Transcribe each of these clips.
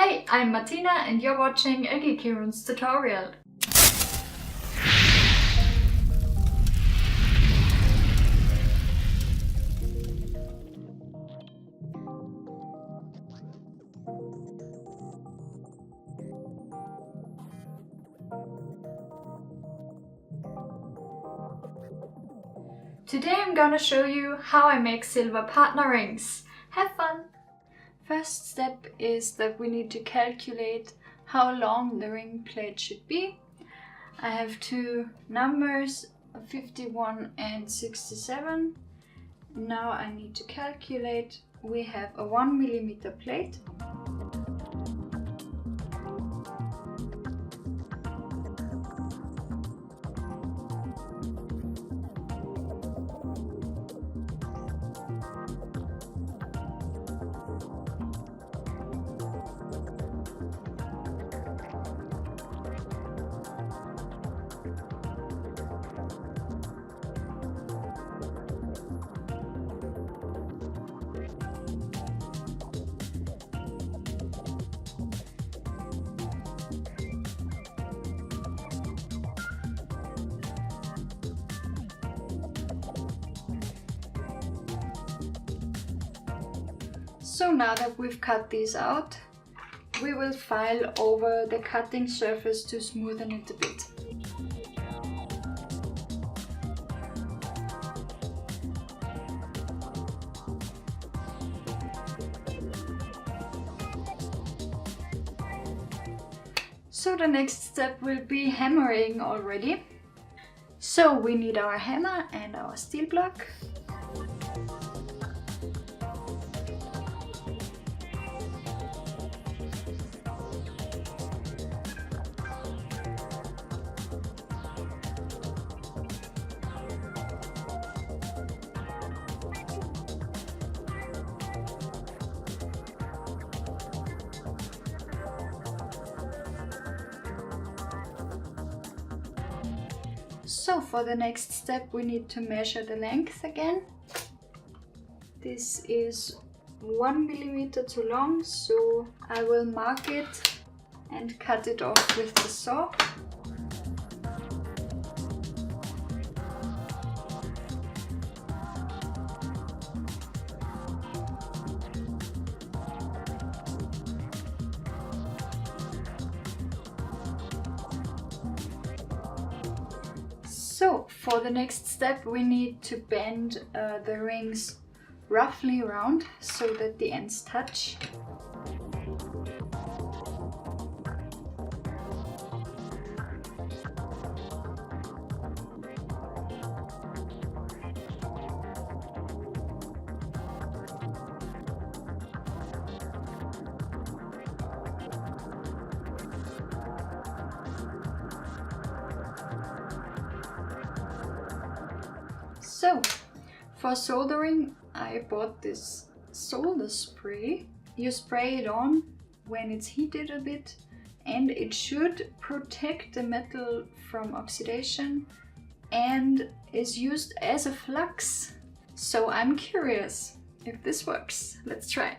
Hey, I'm Martina and you're watching a Geeky Runes tutorial. Today I'm gonna show you how I make silver partner rings. Have fun! First step is that we need to calculate how long the ring plate should be. I have two numbers, 51 and 67. Now I need to calculate. We have a 1mm plate. So now that we've cut these out, we will file over the cutting surface to smoothen it a bit. So the next step will be hammering already. So we need our hammer and our steel block. So for the next step we need to measure the length again. This is 1mm too long, so I will mark it and cut it off with the saw. So for the next step we need to bend the rings roughly round so that the ends touch. So, for soldering, I bought this solder spray. You spray it on when it's heated a bit, and it should protect the metal from oxidation and is used as a flux. So I'm curious if this works. Let's try.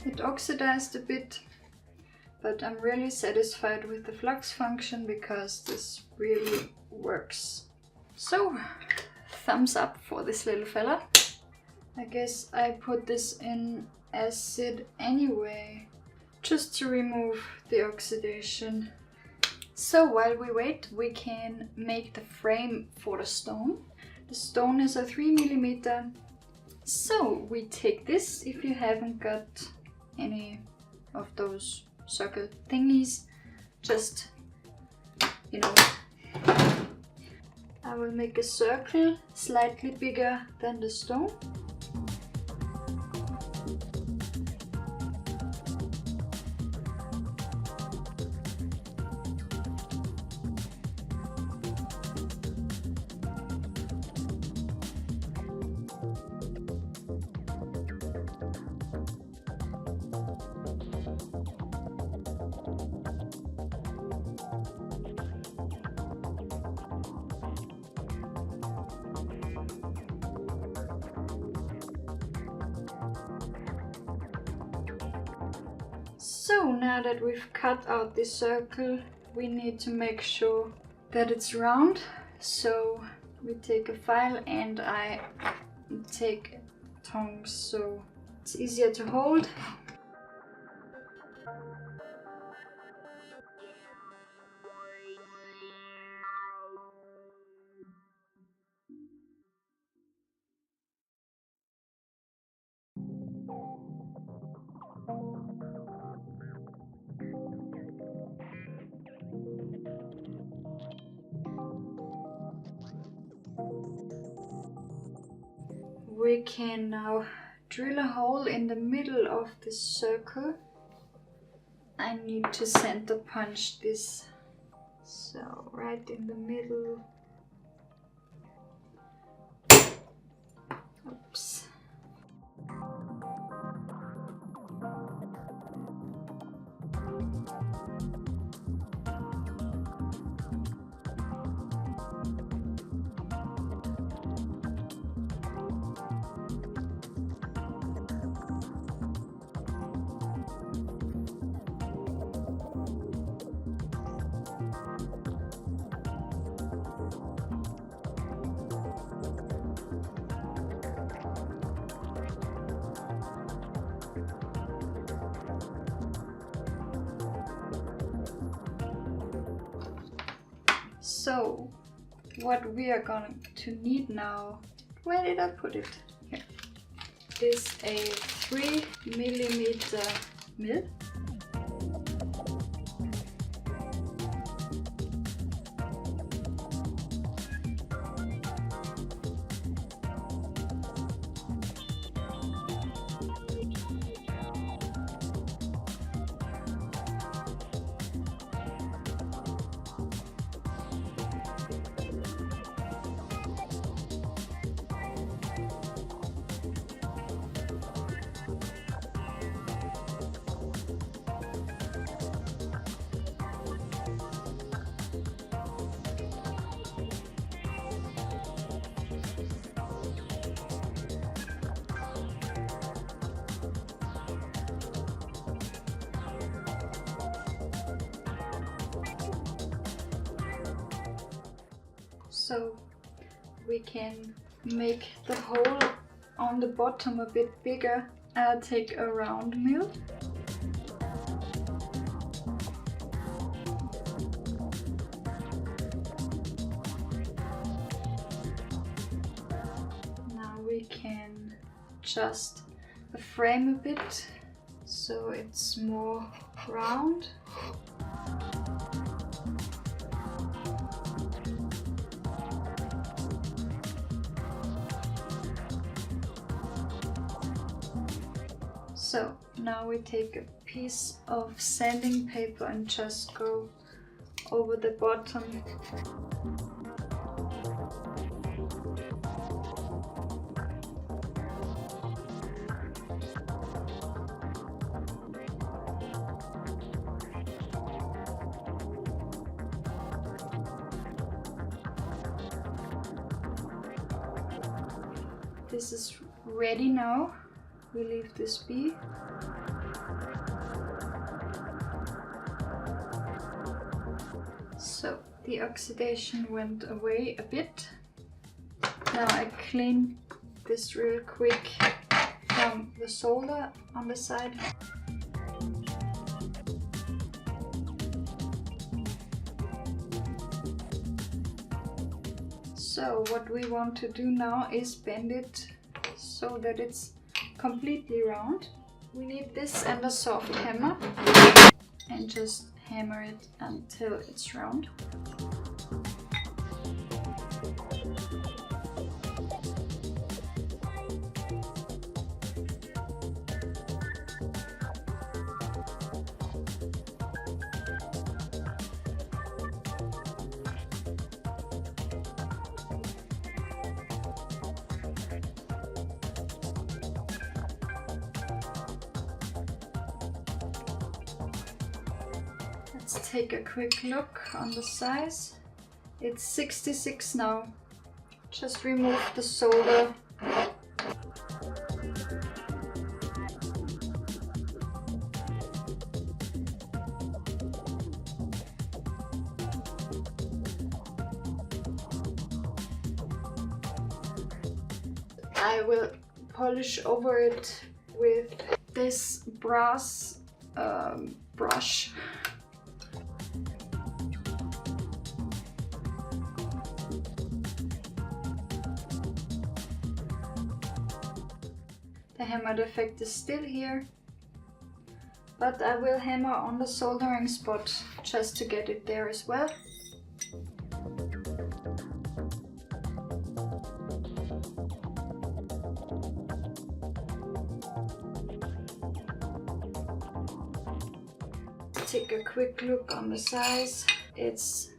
It oxidized a bit, but I'm really satisfied with the flux function because this really works. So, thumbs up for this little fella. I guess I put this in acid anyway, just to remove the oxidation. So while we wait, we can make the frame for the stone. The stone is a 3mm. So we take this, if you haven't got any of those circle thingies, just, you know, I will make a circle slightly bigger than the stone. So now that we've cut out this circle, we need to make sure that it's round. So we take a file and I take tongs so it's easier to hold. We can now drill a hole in the middle of this circle. I need to center punch this, so right in the middle. Oops. So what we are going to need now, where did I put it? Here, is a 3mm mill. So we can make the hole on the bottom a bit bigger. I'll take a round mill. Now we can adjust the frame a bit so it's more round. So now we take a piece of sanding paper and just go over the bottom. This is ready now. We leave this be. So the oxidation went away a bit. Now I clean this real quick from the solder on the side. So what we want to do now is bend it so that it's completely round. We need this and a soft hammer and just hammer it until it's round. Let's take a quick look on the size. It's 66 now. Just remove the solder. I will polish over it with this brass brush. The hammered effect is still here, but I will hammer on the soldering spot just to get it there as well. Take a quick look on the size. It's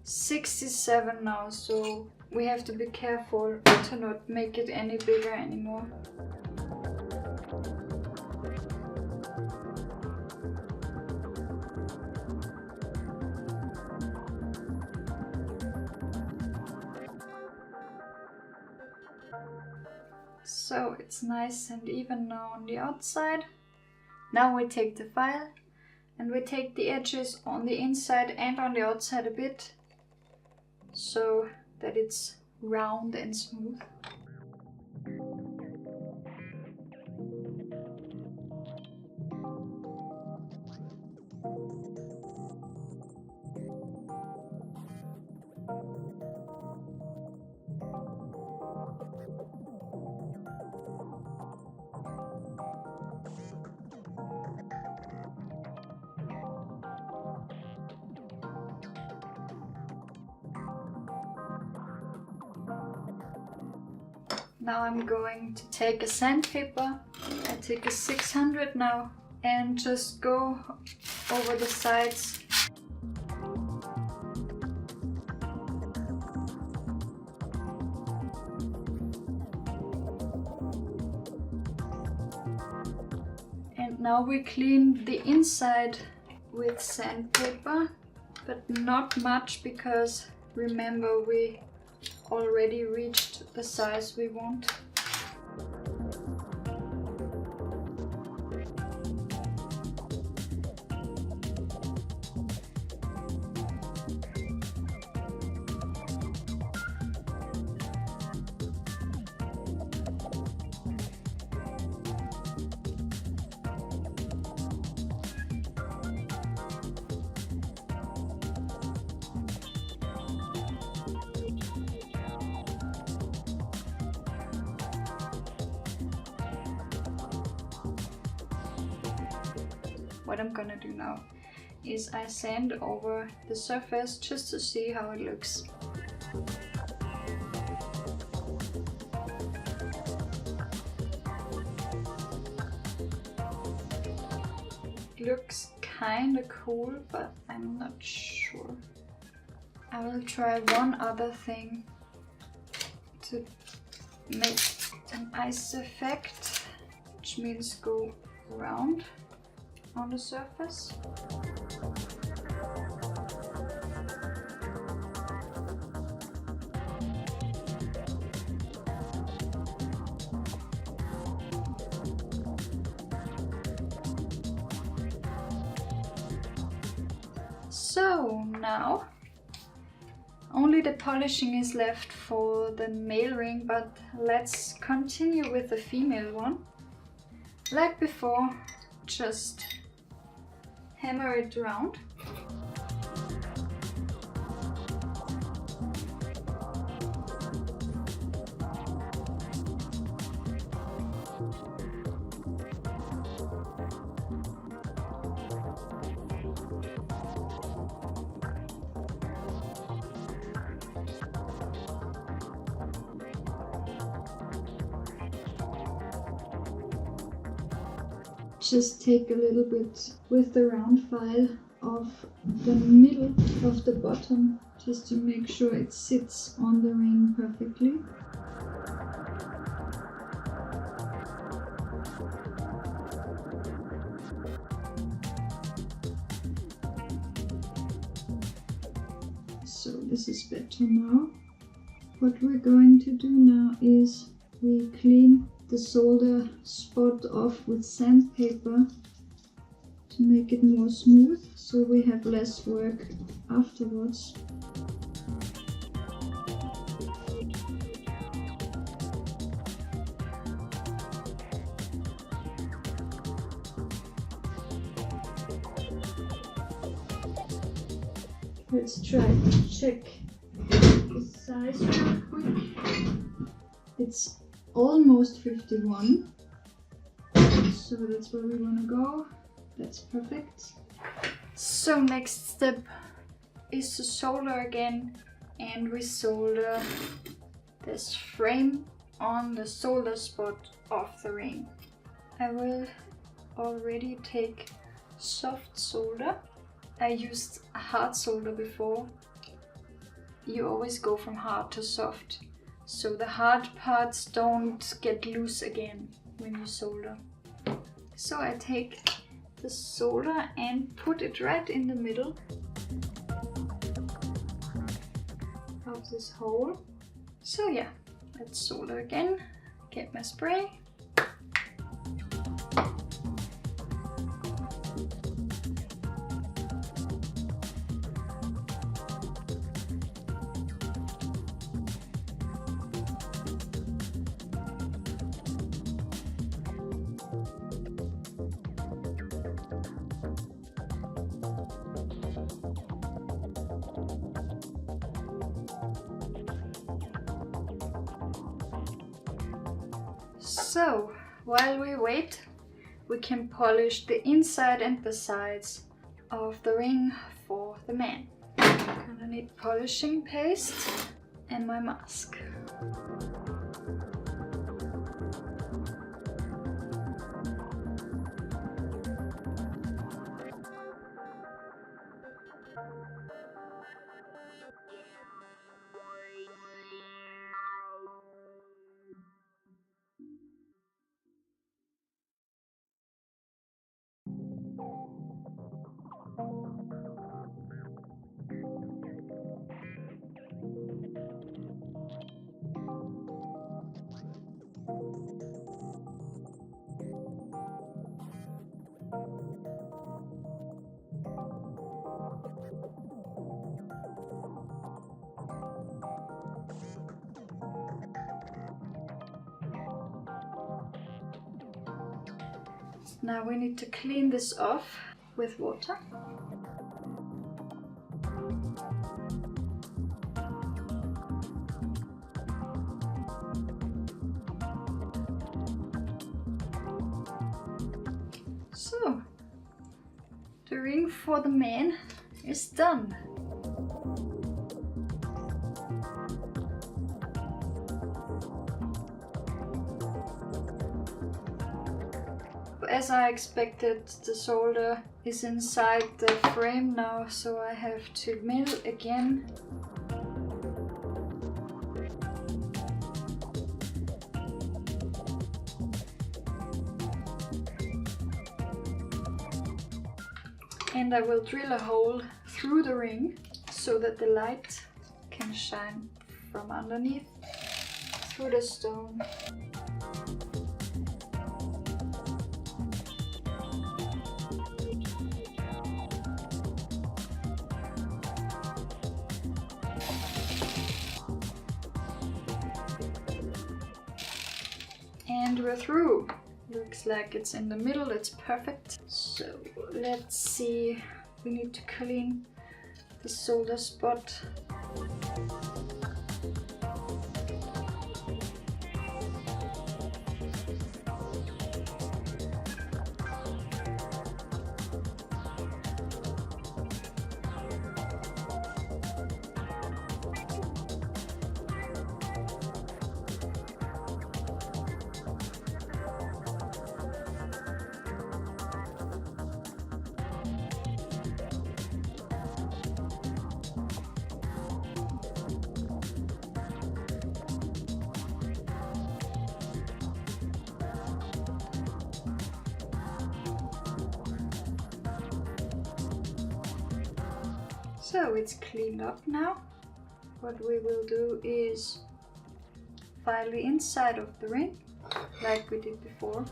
67 now, so we have to be careful to not make it any bigger anymore. So it's nice and even now on the outside. Now we take the file and we take the edges on the inside and on the outside a bit, so that it's round and smooth. Now I'm going to take a sandpaper. I take a 600 now and just go over the sides. And now we clean the inside with sandpaper, but not much because remember we already reached the size we want. What I'm gonna do now is I sand over the surface just to see how it looks. Looks kinda cool, but I'm not sure. I will try one other thing to make an ice effect, which means go around on the surface. So now only the polishing is left for the male ring, but let's continue with the female one. Like before, just hammer it around. Just take a little bit with the round file of the middle of the bottom, just to make sure it sits on the ring perfectly. So this is better now. What we're going to do now is we clean the solder spot off with sandpaper to make it more smooth, so we have less work afterwards. Let's try to check the size real quick. It's almost 51. So that's where we want to go. That's perfect. So next step is to solder again, and we solder this frame on the solder spot of the ring. I will already take soft solder. I used a hard solder before. You always go from hard to soft, so the hard parts don't get loose again when you solder. So I take the solder and put it right in the middle of this hole. So yeah, let's solder again. Get my spray. So, while we wait, we can polish the inside and the sides of the ring for the man. I'm gonna need polishing paste and my mask. Now we need to clean this off with water. So, the ring for the man is done. As I expected, the solder is inside the frame now, so I have to mill again. And I will drill a hole through the ring so that the light can shine from underneath through the stone. And we're through. Looks like it's in the middle, it's perfect. So let's see, we need to clean the solder spot. So it's cleaned up now. What we will do is file the inside of the ring, like we did before.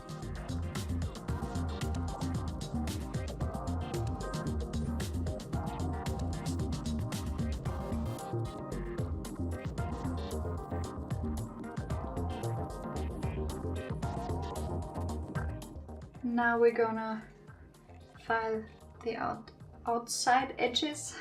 Now we're gonna file the outside edges.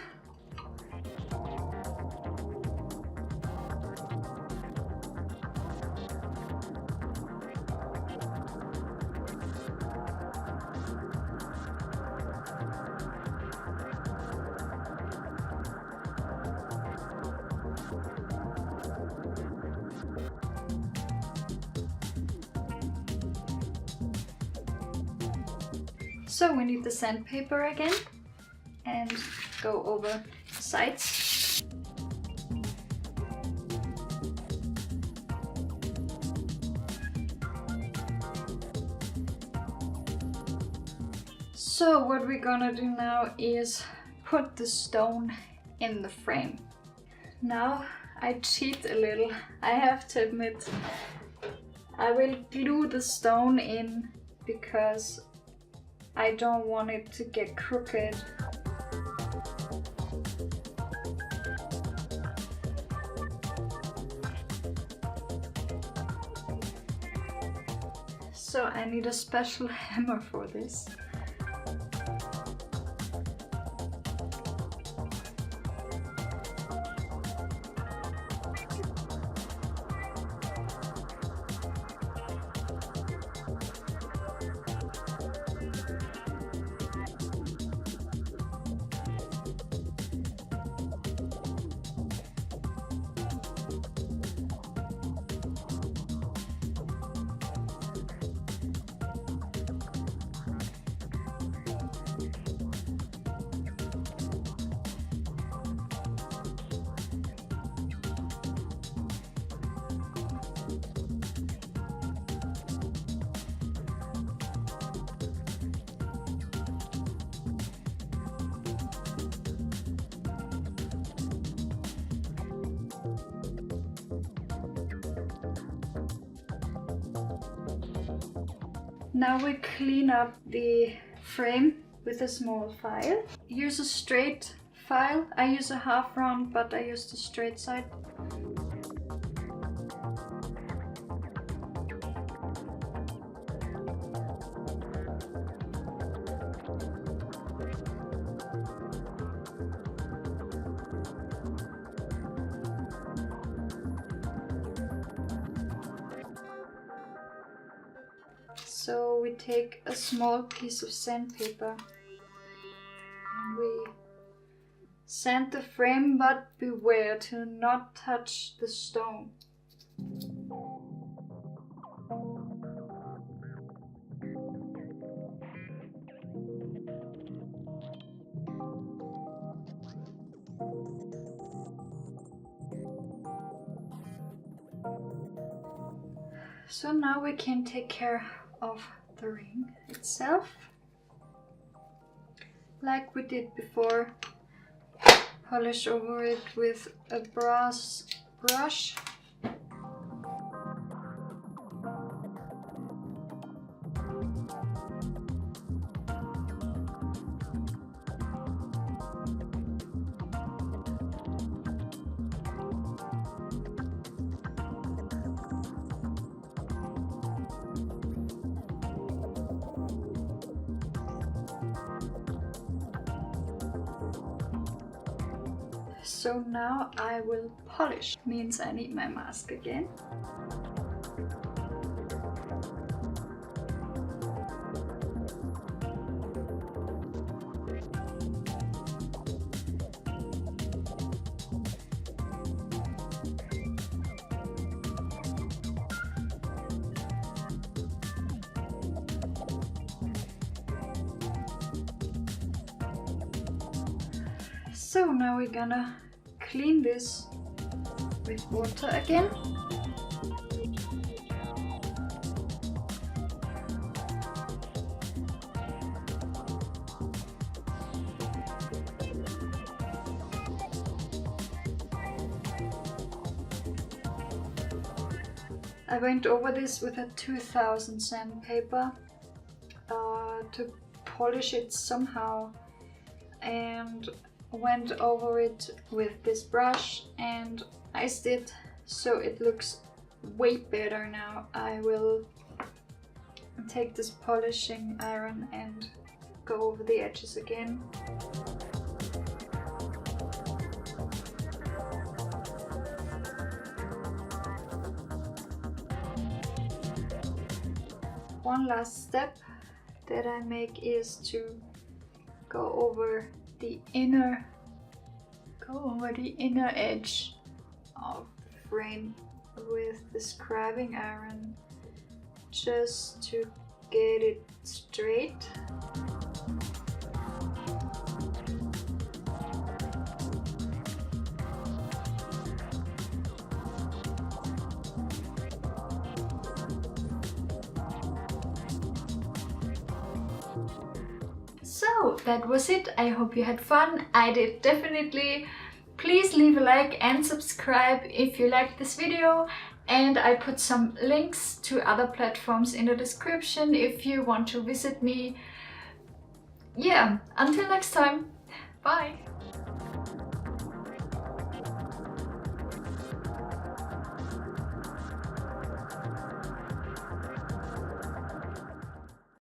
So we need the sandpaper again and go over the sides. So what we're gonna do now is put the stone in the frame. Now I cheat a little, I have to admit. I will glue the stone in because I don't want it to get crooked. So I need a special hammer for this. Now we clean up the frame with a small file. Use a straight file. I use a half round, but I use the straight side. So we take a small piece of sandpaper and we sand the frame, but beware to not touch the stone. So now we can take care of the ring itself, like we did before. Polish over it with a brass brush. So now I will polish. Means I need my mask again. So now we're gonna clean this with water again. I went over this with a 2000 sandpaper to polish it somehow, and went over it with this brush and iced it so it looks way better now. I will take this polishing iron and go over the edges again. One last step that I make is to go over the inner edge of the frame with the scribing iron, just to get it straight. So that was it. I hope you had fun. I did definitely. Please leave a like and subscribe if you liked this video. And I put some links to other platforms in the description if you want to visit me. Yeah, until next time. Bye.